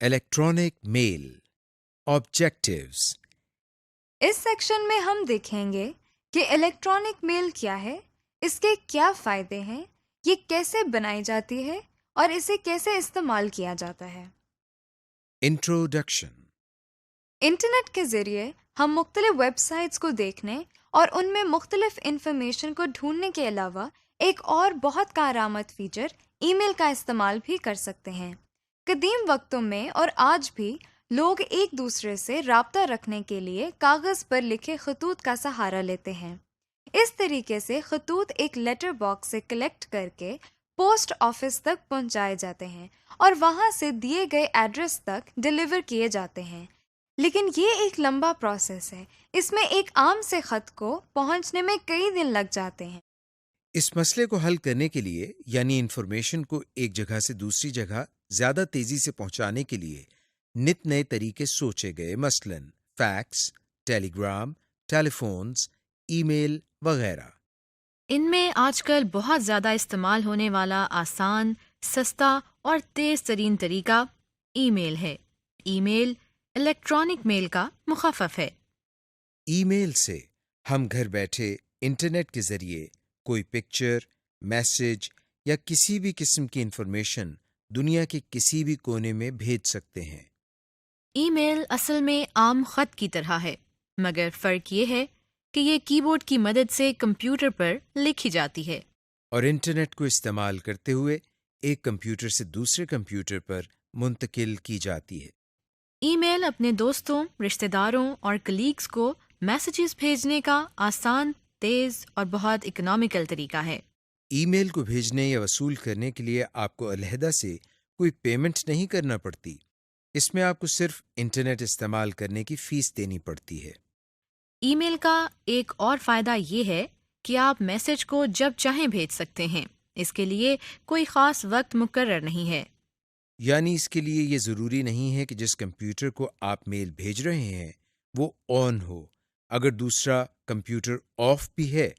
Electronic mail objectives. اس section میں ہم دیکھیں گے کہ الیکٹرانک میل کیا ہے، اس کے کیا فائدے ہیں، یہ کیسے بنائی جاتی ہے اور اسے کیسے استعمال کیا جاتا ہے۔ انٹروڈکشن. انٹرنیٹ کے ذریعے ہم مختلف ویب سائٹس کو دیکھنے اور ان میں مختلف انفارمیشن کو ڈھونڈنے کے علاوہ ایک اور بہت کارآمد فیچر ای میل کا استعمال بھی کر سکتے ہیں۔ قدیم وقتوں میں اور آج بھی لوگ ایک دوسرے سے رابطہ رکھنے کے لیے کاغذ پر لکھے خطوط کا سہارا لیتے ہیں۔ اس طریقے سے خطوط ایک لیٹر باکس سے کلیکٹ کر کے پوسٹ آفس تک پہنچائے جاتے ہیں اور وہاں سے دیے گئے ایڈریس تک ڈیلیور کیے جاتے ہیں۔ لیکن یہ ایک لمبا پروسیس ہے، اس میں ایک عام سے خط کو پہنچنے میں کئی دن لگ جاتے ہیں۔ اس مسئلے کو حل کرنے کے لیے یعنی انفارمیشن کو ایک جگہ سے دوسری جگہ زیادہ تیزی سے پہنچانے کے لیے نت نئے طریقے سوچے گئے، مثلاً فیکس، ٹیلی گرام، ٹیلی فونز، ای میل وغیرہ۔ ان میں آج کل بہت زیادہ استعمال ہونے والا آسان، سستا اور تیز ترین طریقہ ای میل ہے۔ ای میل الیکٹرانک میل کا مخفف ہے۔ ای میل سے ہم گھر بیٹھے انٹرنیٹ کے ذریعے کوئی پکچر، میسج یا کسی بھی قسم کی انفارمیشن دنیا کے کسی بھی کونے میں بھیج سکتے ہیں۔ ای میل اصل میں عام خط کی طرح ہے، مگر فرق یہ ہے کہ یہ کی بورڈ کی مدد سے کمپیوٹر پر لکھی جاتی ہے اور انٹرنیٹ کو استعمال کرتے ہوئے ایک کمپیوٹر سے دوسرے کمپیوٹر پر منتقل کی جاتی ہے۔ ای میل اپنے دوستوں، رشتہ داروں اور کلیگز کو میسیجز بھیجنے کا آسان، تیز اور بہت اکنامیکل طریقہ ہے۔ ای میل کو بھیجنے یا وصول کرنے کے لیے آپ کو علیحدہ سے کوئی پیمنٹ نہیں کرنا پڑتی، اس میں آپ کو صرف انٹرنیٹ استعمال کرنے کی فیس دینی پڑتی ہے۔ ای میل کا ایک اور فائدہ یہ ہے کہ آپ میسیج کو جب چاہیں بھیج سکتے ہیں، اس کے لیے کوئی خاص وقت مقرر نہیں ہے۔ یعنی اس کے لیے یہ ضروری نہیں ہے کہ جس کمپیوٹر کو آپ میل بھیج رہے ہیں وہ آن ہو، اگر دوسرا کمپیوٹر آف بھی ہے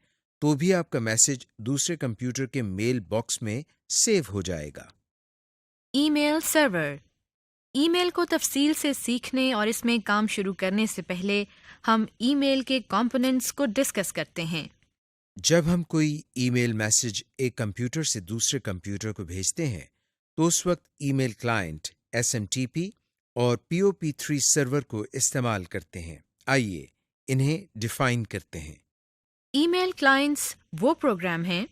تو بھی آپ کا میسج دوسرے کمپیوٹر کے میل باکس میں سیو ہو جائے گا۔ ای میل سرور۔ ای میل کو تفصیل سے سیکھنے اور اس میں کام شروع کرنے سے پہلے ہم ای میل کے کمپوننٹس کو ڈسکس کرتے ہیں۔ جب ہم کوئی ای میل میسج ایک کمپیوٹر سے دوسرے کمپیوٹر کو بھیجتے ہیں تو اس وقت ای میل کلائنٹ SMTP اور POP3 سرور کو استعمال کرتے ہیں۔ آئیے انہیں ڈیفائن کرتے ہیں۔ ای میل کلائنٹس وہ پروگرام ہیں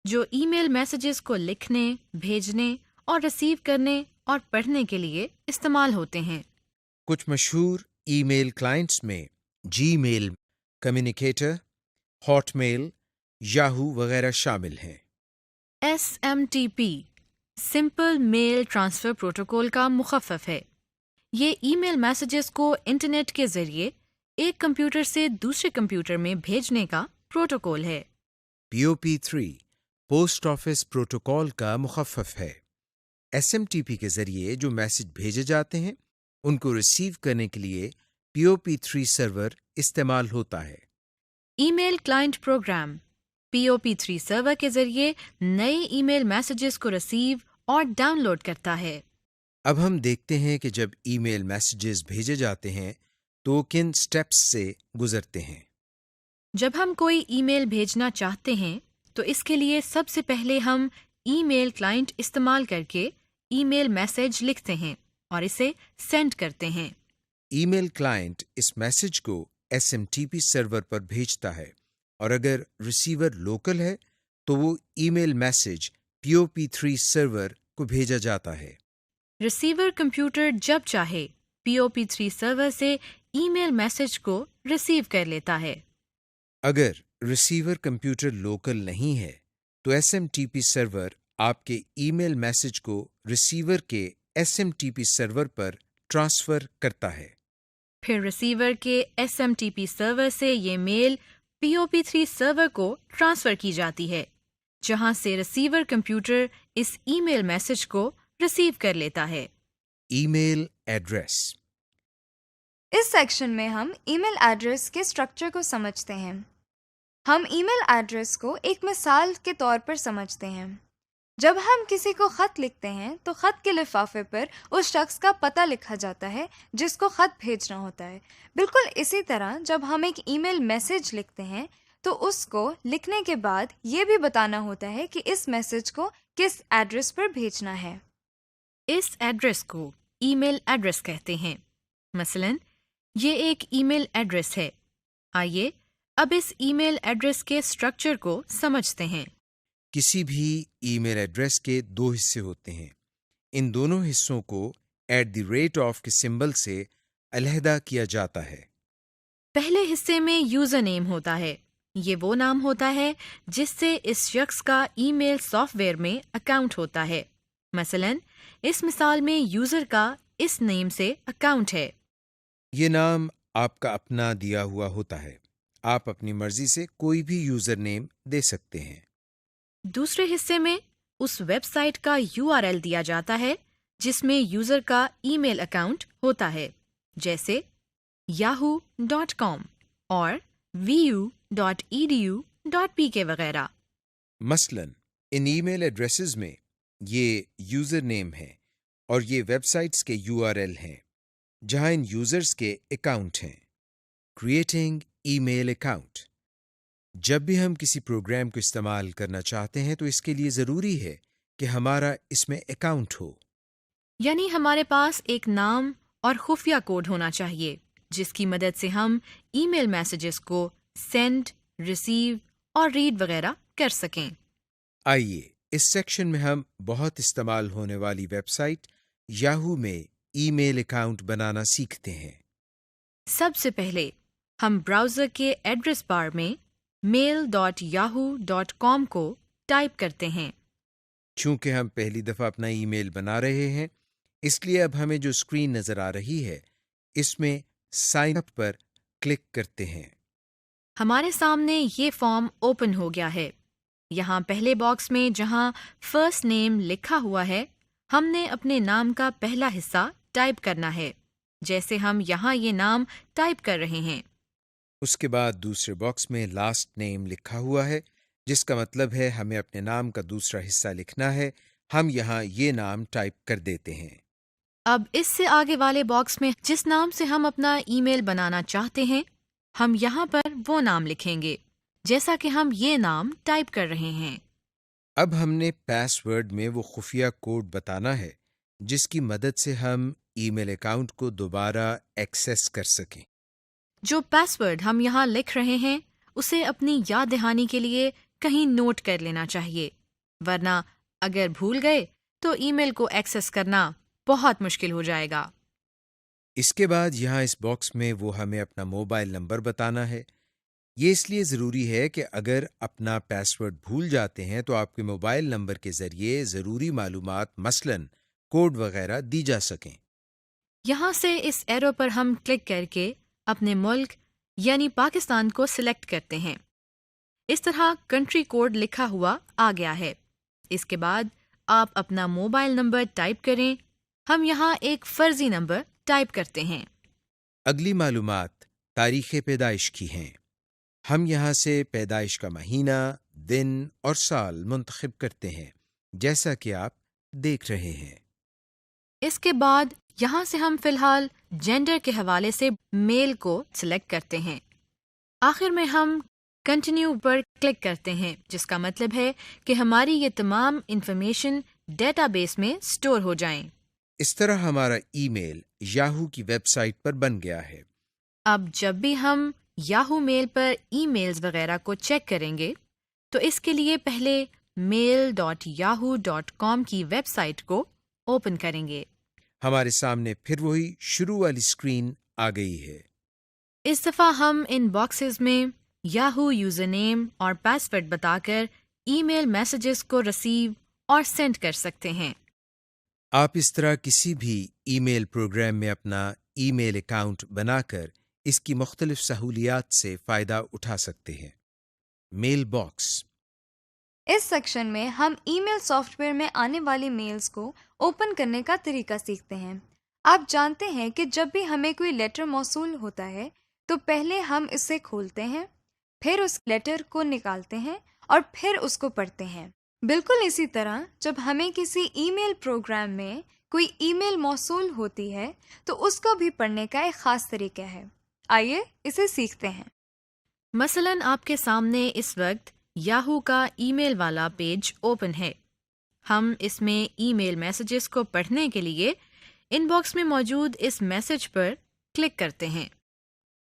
جو ای میل میسیجز کو لکھنے، بھیجنے اور ریسیو کرنے اور پڑھنے کے لیے استعمال ہوتے ہیں۔ کچھ مشہور ای میل کلائنٹس میں جی میل، کمیونیکیٹر، ہاٹ میل، یاہو وغیرہ شامل ہیں۔ SMTP سمپل میل ٹرانسفر پروٹوکول کا مخفف ہے۔ یہ ای میل میسیجز کو انٹرنیٹ کے ذریعے ایک کمپیوٹر سے دوسرے کمپیوٹر میں بھیجنے کا پروٹوکول ہے۔ POP3 پوسٹ آفس پروٹوکول کا مخفف ہے۔ SMTP کے ذریعے جو میسج بھیجے جاتے ہیں ان کو ریسیو کرنے کے لیے POP3 سرور استعمال ہوتا ہے۔ ای میل کلائنٹ پروگرام POP3 سرور کے ذریعے نئے ای میل میسیجز کو ریسیو اور ڈاؤن لوڈ کرتا ہے۔ اب ہم دیکھتے ہیں کہ جب ای میل میسیجز بھیجے جاتے ہیں تو کن سٹیپس سے گزرتے ہیں۔ جب ہم کوئی ای میل بھیجنا چاہتے ہیں تو اس کے لیے سب سے پہلے ہم ای میل کلائنٹ استعمال کر کے ای میل میسیج لکھتے ہیں اور اسے سینڈ کرتے ہیں۔ ای میل کلائنٹ اس میسج کو SMTP سرور پر بھیجتا ہے اور اگر ریسیور لوکل ہے تو وہ ای میل میسج POP3 سرور کو بھیجا جاتا ہے۔ ریسیور کمپیوٹر جب چاہے POP3 سرور سے ای میل میسج کو ریسیو کر لیتا ہے۔ اگر ریسیور کمپیوٹر لوکل نہیں ہے تو SMTP سرور آپ کے ای میل میسج کو ریسیور کے SMTP سرور پر ٹرانسفر کرتا ہے۔ پھر ریسیور کے SMTP سرور سے یہ میل POP3 سرور کو ٹرانسفر کی جاتی ہے، جہاں سے ریسیور کمپیوٹر اس ای میل میسج کو ریسیو کر لیتا ہے۔ ای میل ایڈریس۔ اس سیکشن میں ہم ای میل ایڈریس کے اسٹرکچر کو سمجھتے ہیں۔ ہم ای میل ایڈریس کو ایک مثال کے طور پر سمجھتے ہیں۔ جب ہم کسی کو خط لکھتے ہیں تو خط کے لفافے پر اس شخص کا پتہ لکھا جاتا ہے جس کو خط بھیجنا ہوتا ہے۔ بالکل اسی طرح جب ہم ایک ای میل میسج لکھتے ہیں تو اس کو لکھنے کے بعد یہ بھی بتانا ہوتا ہے کہ اس میسج کو کس ایڈریس پر بھیجنا ہے۔ اس ایڈریس کو ای میل ایڈریس کہتے ہیں۔ مثلاً یہ ایک ای میل ایڈریس ہے۔ آئیے اب اس ای میل ایڈریس کے اسٹرکچر کو سمجھتے ہیں۔ کسی بھی ای میل ایڈریس کے 2 حصے ہوتے ہیں۔ ان دونوں حصوں کو @of کے سمبل سے علیحدہ کیا جاتا ہے۔ پہلے حصے میں یوزر نیم ہوتا ہے۔ یہ وہ نام ہوتا ہے جس سے اس شخص کا ای میل سافٹ ویئر میں اکاؤنٹ ہوتا ہے۔ مثلاً اس مثال میں یوزر کا اس نیم سے اکاؤنٹ ہے۔ یہ نام آپ کا اپنا دیا ہوا ہوتا ہے۔ آپ اپنی مرضی سے کوئی بھی یوزر نیم دے سکتے ہیں۔ دوسرے حصے میں اس ویب سائٹ کا URL دیا جاتا ہے جس میں یوزر کا ای میل اکاؤنٹ ہوتا ہے، جیسے yahoo.com اور vu.edu.pk وغیرہ۔ مثلاً ان ای میل ایڈریسز میں یہ یوزر نیم ہے اور یہ ویب سائٹس کے URL ہیں جہاں ان یوزرز کے اکاؤنٹ ہیں۔ کریٹنگ ای میل اکاؤنٹ۔ جب بھی ہم کسی پروگرام کو استعمال کرنا چاہتے ہیں تو اس کے لیے ضروری ہے کہ ہمارا اس میں اکاؤنٹ ہو۔ یعنی ہمارے پاس ایک نام اور خفیہ کوڈ ہونا چاہیے جس کی مدد سے ہم ای میل میسیجز کو سینڈ، ریسیو اور ریڈ وغیرہ کر سکیں۔ آئیے اس سیکشن میں ہم بہت استعمال ہونے والی ویب سائٹ یاہو میں ای میل اکاؤنٹ بنانا سیکھتے ہیں۔ سب سے پہلے ہم براؤزر کے ایڈریس بار میں mail.yahoo.com کو ٹائپ کرتے ہیں۔ چونکہ ہم پہلی دفعہ اپنا ای میل بنا رہے ہیں اس لیے اب ہمیں جو اسکرین نظر آ رہی ہے اس میں سائن اپ پر کلک کرتے ہیں۔ ہمارے سامنے یہ فارم اوپن ہو گیا ہے۔ یہاں پہلے باکس میں جہاں فرسٹ نیم لکھا ہوا ہے ہم نے اپنے نام کا پہلا حصہ ٹائپ کرنا ہے، جیسے ہم یہاں یہ نام ٹائپ کر رہے ہیں۔ اس کے بعد دوسرے باکس میں لاسٹ نیم لکھا ہوا ہے جس کا مطلب ہے ہمیں اپنے نام کا دوسرا حصہ لکھنا ہے۔ ہم یہاں یہ نام ٹائپ کر دیتے ہیں۔ اب اس سے آگے والے باکس میں جس نام سے ہم اپنا ای میل بنانا چاہتے ہیں ہم یہاں پر وہ نام لکھیں گے جیسا کہ ہم یہ نام ٹائپ کر رہے ہیں۔ اب ہم نے پاس ورڈ میں وہ خفیہ کوڈ بتانا ہے جس کی مدد سے ہم ای میل اکاؤنٹ کو دوبارہ ایکسیس کر سکیں۔ جو پاس ورڈ ہم یہاں لکھ رہے ہیں اسے اپنی یاد دہانی کے لیے کہیں نوٹ کر لینا چاہیے، ورنہ اگر بھول گئے تو ای میل کو ایکسیس کرنا بہت مشکل ہو جائے گا۔ اس کے بعد یہاں اس باکس میں وہ ہمیں اپنا موبائل نمبر بتانا ہے۔ یہ اس لیے ضروری ہے کہ اگر اپنا پاس ورڈ بھول جاتے ہیں تو آپ کے موبائل نمبر کے ذریعے ضروری معلومات مثلاً کوڈ وغیرہ دی جا سکیں۔ یہاں سے اس ایرو پر ہم کلک کر کے اپنے ملک یعنی پاکستان کو سلیکٹ کرتے ہیں۔ اس طرح کنٹری کوڈ لکھا ہوا آ گیا ہے۔ اس کے بعد آپ اپنا موبائل نمبر ٹائپ کریں۔ ہم یہاں ایک فرضی نمبر ٹائپ کرتے ہیں۔ اگلی معلومات تاریخ پیدائش کی ہیں۔ ہم یہاں سے پیدائش کا مہینہ، دن اور سال منتخب کرتے ہیں جیسا کہ آپ دیکھ رہے ہیں۔ اس کے بعد یہاں سے ہم فی الحال جینڈر کے حوالے سے میل کو سلیکٹ کرتے ہیں۔ آخر میں ہم کنٹینیو پر کلک کرتے ہیں جس کا مطلب ہے کہ ہماری یہ تمام انفارمیشن ڈیٹا بیس میں سٹور ہو جائیں۔ اس طرح ہمارا ای میل یاہو کی ویب سائٹ پر بن گیا ہے۔ اب جب بھی ہم یاہو میل پر ای میلز وغیرہ کو چیک کریں گے تو اس کے لیے پہلے mail.yahoo.com کی ویب سائٹ کو اوپن کریں گے۔ ہمارے سامنے پھر وہی شروع والی اسکرین آ گئی ہے۔ اس دفعہ ہم ان باکسز میں یاہو یوزر نیم اور پاس ورڈ بتا کر ای میل میسیجز کو ریسیو اور سینڈ کر سکتے ہیں۔ آپ اس طرح کسی بھی ای میل پروگرام میں اپنا ای میل اکاؤنٹ بنا کر اس کی مختلف سہولیات سے فائدہ اٹھا سکتے ہیں۔ Mail box. اس سیکشن میں ہم ای میل سافٹ ویئر میں آنے والی میلز کو اوپن کرنے کا طریقہ سیکھتے ہیں۔ آپ جانتے ہیں کہ جب بھی ہمیں کوئی لیٹر موصول ہوتا ہے تو پہلے ہم اسے کھولتے ہیں، پھر اس لیٹر کو نکالتے ہیں اور پھر اس کو پڑھتے ہیں۔ بالکل اسی طرح جب ہمیں کسی ای میل پروگرام میں کوئی ای میل موصول ہوتی ہے تو اس کو بھی پڑھنے کا ایک خاص طریقہ ہے. آئیے اسے سیکھتے ہیں. مثلاً آپ کے سامنے اس وقت یاہو کا ای میل والا پیج اوپن ہے. ہم اس میں ای میل میسیجز کو پڑھنے کے لیے ان باکس میں موجود اس میسیج پر کلک کرتے ہیں.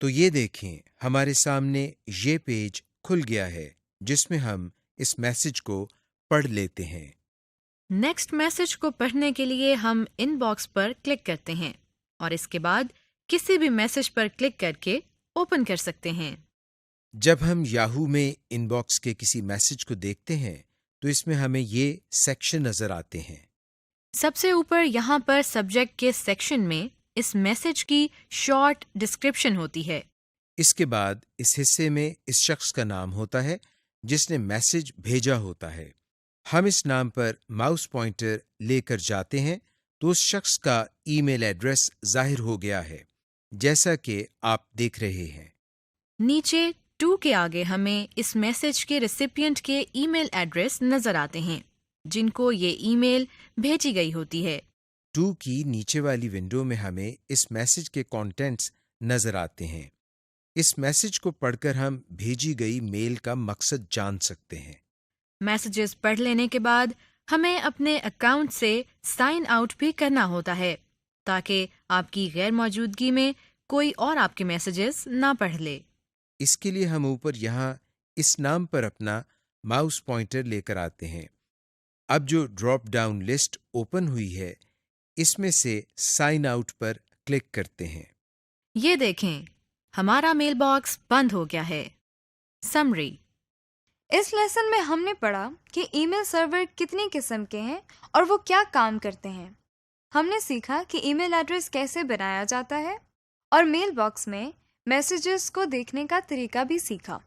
تو یہ دیکھیں ہمارے سامنے یہ پیج کھل گیا ہے جس میں ہم اس میسج کو پڑھ لیتے ہیں. نیکسٹ میسیج کو پڑھنے کے لیے ہم ان باکس پر کلک کرتے ہیں اور اس کے بعد کسی بھی میسیج پر کلک کر کے اوپن کر سکتے ہیں. جب ہم یاہو میں ان باکس کے کسی میسج کو دیکھتے ہیں تو اس میں ہمیں یہ سیکشن نظر آتے ہیں. سب سے اوپر یہاں پر سبجیکٹ کے سیکشن میں اس میسیج کی شارٹ ڈسکرپشن ہوتی ہے. اس کے بعد اس حصے میں اس شخص کا نام ہوتا ہے جس نے میسج بھیجا ہوتا ہے. ہم اس نام پر ماؤس پوائنٹر لے کر جاتے ہیں تو اس شخص کا ای میل ایڈریس ظاہر ہو گیا ہے جیسا کہ آپ دیکھ رہے ہیں. نیچے 2 کے آگے ہمیں اس میسیج کے ریسیپینٹ کے ای میل ایڈریس نظر آتے ہیں جن کو یہ ای میل بھیجی گئی ہوتی ہے. 2 کی نیچے والی ونڈو میں ہمیں اس میسج کے کانٹینٹس نظر آتے ہیں. اس میسج کو پڑھ کر ہم بھیجی گئی میل کا مقصد جان سکتے ہیں. میسیجز پڑھ لینے کے بعد ہمیں اپنے اکاؤنٹ سے سائن آؤٹ بھی کرنا ہوتا ہے تاکہ آپ کی غیر موجودگی میں کوئی اور آپ کے میسیجز نہ پڑھ لے. اس کے لیے ہم اوپر یہاں اس نام پر اپنا ماؤس پوائنٹر لے کر آتے ہیں. اب جو ڈراپ ڈاؤن لسٹ اوپن ہوئی ہے اس میں سے سائن آؤٹ پر کلک کرتے ہیں. یہ دیکھیں ہمارا میل باکس بند ہو گیا ہے. سمری: اس لیسن میں ہم نے پڑھا کہ ای میل سرور کتنی قسم کے ہیں اور وہ کیا کام کرتے ہیں. ہم نے سیکھا کہ ای میل ایڈریس کیسے بنایا جاتا ہے اور میل باکس میں میسیجز کو دیکھنے کا طریقہ بھی سیکھا.